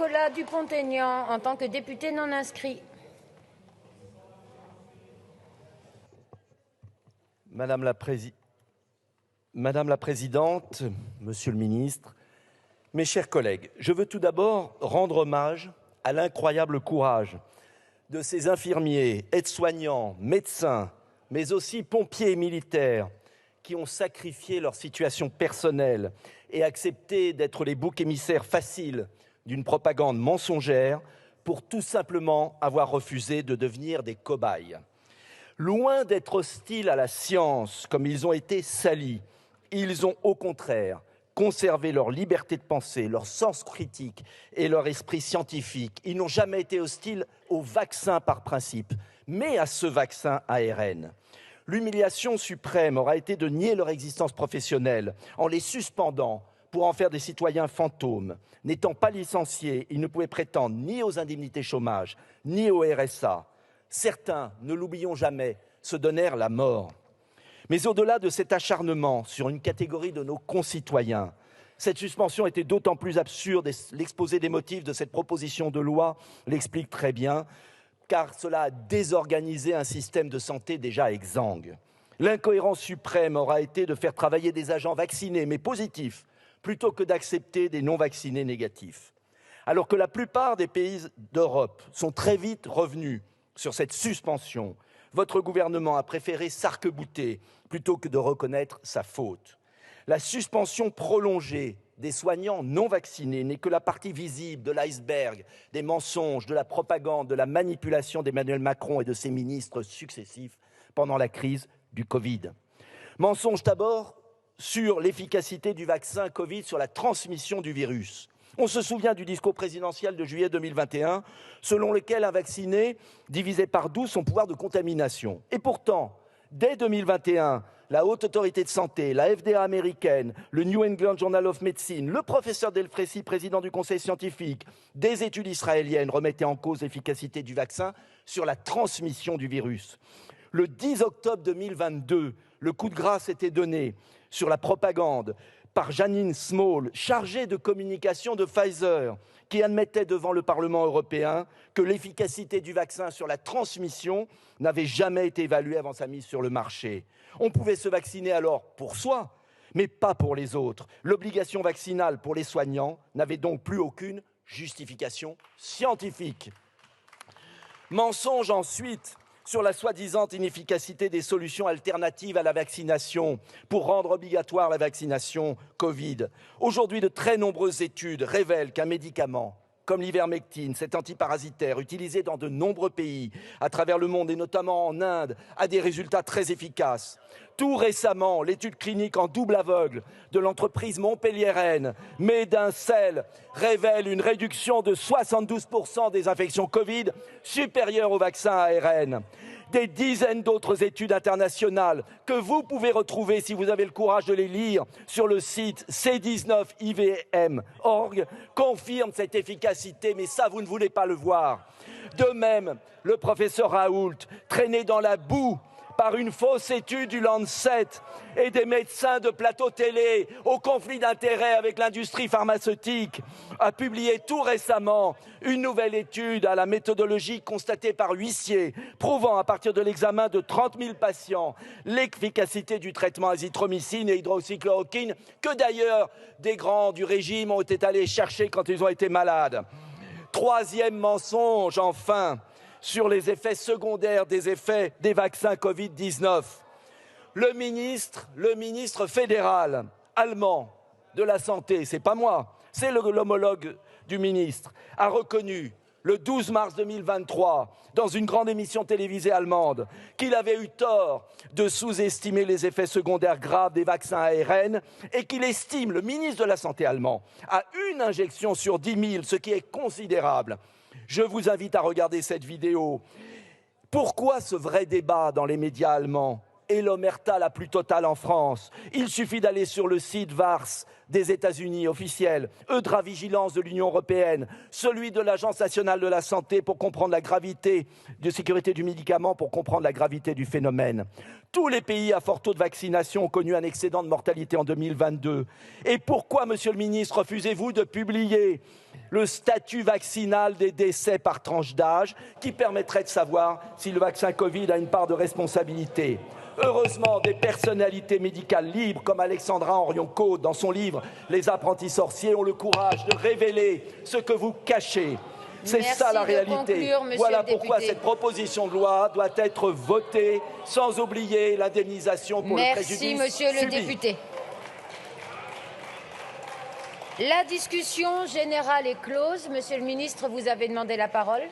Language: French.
Nicolas Dupont-Aignan en tant que député non inscrit. Madame la Présidente, Monsieur le Ministre, mes chers collègues, je veux tout d'abord rendre hommage à l'incroyable courage de ces infirmiers, aides-soignants, médecins, mais aussi pompiers et militaires qui ont sacrifié leur situation personnelle et accepté d'être les boucs émissaires faciles d'une propagande mensongère pour tout simplement avoir refusé de devenir des cobayes. Loin d'être hostiles à la science, comme ils ont été salis, ils ont au contraire conservé leur liberté de penser, leur sens critique et leur esprit scientifique. Ils n'ont jamais été hostiles au vaccin par principe, mais à ce vaccin ARN. L'humiliation suprême aura été de nier leur existence professionnelle en les suspendant pour en faire des citoyens fantômes. N'étant pas licenciés, ils ne pouvaient prétendre ni aux indemnités chômage, ni au RSA. Certains, ne l'oublions jamais, se donnèrent la mort. Mais au-delà de cet acharnement sur une catégorie de nos concitoyens, cette suspension était d'autant plus absurde et l'exposé des motifs de cette proposition de loi l'explique très bien, car cela a désorganisé un système de santé déjà exsangue. L'incohérence suprême aura été de faire travailler des agents vaccinés mais positifs plutôt que d'accepter des non-vaccinés négatifs. Alors que la plupart des pays d'Europe sont très vite revenus sur cette suspension, votre gouvernement a préféré s'arc-bouter plutôt que de reconnaître sa faute. La suspension prolongée des soignants non vaccinés n'est que la partie visible de l'iceberg, des mensonges, de la propagande, de la manipulation d'Emmanuel Macron et de ses ministres successifs pendant la crise du Covid. Mensonges d'abord sur l'efficacité du vaccin Covid sur la transmission du virus. On se souvient du discours présidentiel de juillet 2021, selon lequel un vacciné divisait par 12 son pouvoir de contamination. Et pourtant, dès 2021, la Haute Autorité de Santé, la FDA américaine, le New England Journal of Medicine, le professeur Delfrécy, président du Conseil scientifique, des études israéliennes remettaient en cause l'efficacité du vaccin sur la transmission du virus. Le 10 octobre 2022, le coup de grâce était donné sur la propagande par Janine Small, chargée de communication de Pfizer, qui admettait devant le Parlement européen que l'efficacité du vaccin sur la transmission n'avait jamais été évaluée avant sa mise sur le marché. On pouvait se vacciner alors pour soi, mais pas pour les autres. L'obligation vaccinale pour les soignants n'avait donc plus aucune justification scientifique. Mensonge ensuite sur la soi-disant inefficacité des solutions alternatives à la vaccination pour rendre obligatoire la vaccination Covid. Aujourd'hui, de très nombreuses études révèlent qu'un médicament comme l'ivermectine, cet antiparasitaire utilisé dans de nombreux pays à travers le monde et notamment en Inde, a des résultats très efficaces. Tout récemment, l'étude clinique en double aveugle de l'entreprise montpelliéraine Medincell révèle une réduction de 72% des infections Covid supérieure au vaccin ARN. Des dizaines d'autres études internationales que vous pouvez retrouver si vous avez le courage de les lire sur le site c19ivm.org confirment cette efficacité, mais ça, vous ne voulez pas le voir. De même, le professeur Raoult, traîné dans la boue par une fausse étude du Lancet et des médecins de plateau télé au conflit d'intérêts avec l'industrie pharmaceutique, a publié tout récemment une nouvelle étude à la méthodologie constatée par huissier, prouvant à partir de l'examen de 30 000 patients l'efficacité du traitement azithromycine et hydroxychloroquine, que d'ailleurs des grands du régime ont été allés chercher quand ils ont été malades. Troisième mensonge, enfin, sur les effets secondaires des vaccins Covid-19. Le ministre fédéral allemand de la Santé, c'est pas moi, c'est l'homologue du ministre, a reconnu le 12 mars 2023, dans une grande émission télévisée allemande, qu'il avait eu tort de sous-estimer les effets secondaires graves des vaccins ARN et qu'il estime, le ministre de la Santé allemand, à une injection sur 10 000, ce qui est considérable. Je vous invite à regarder cette vidéo. Pourquoi ce vrai débat dans les médias allemands et l'omerta la plus totale en France. Il suffit d'aller sur le site VARS des États-Unis officiel, Eudravigilance de l'Union européenne, celui de l'Agence nationale de la santé pour comprendre la gravité de sécurité du médicament, pour comprendre la gravité du phénomène. Tous les pays à fort taux de vaccination ont connu un excédent de mortalité en 2022. Et pourquoi, monsieur le ministre, refusez-vous de publier le statut vaccinal des décès par tranche d'âge qui permettrait de savoir si le vaccin Covid a une part de responsabilité? Heureusement, des personnalités médicales libres comme Alexandra Henrion-Côte, dans son livre « Les apprentis sorciers », ont le courage de révéler ce que vous cachez. C'est ça la réalité. Voilà pourquoi cette proposition de loi doit être votée, sans oublier l'indemnisation pour le préjudice subi. Merci, monsieur le député. La discussion générale est close. Monsieur le ministre, vous avez demandé la parole.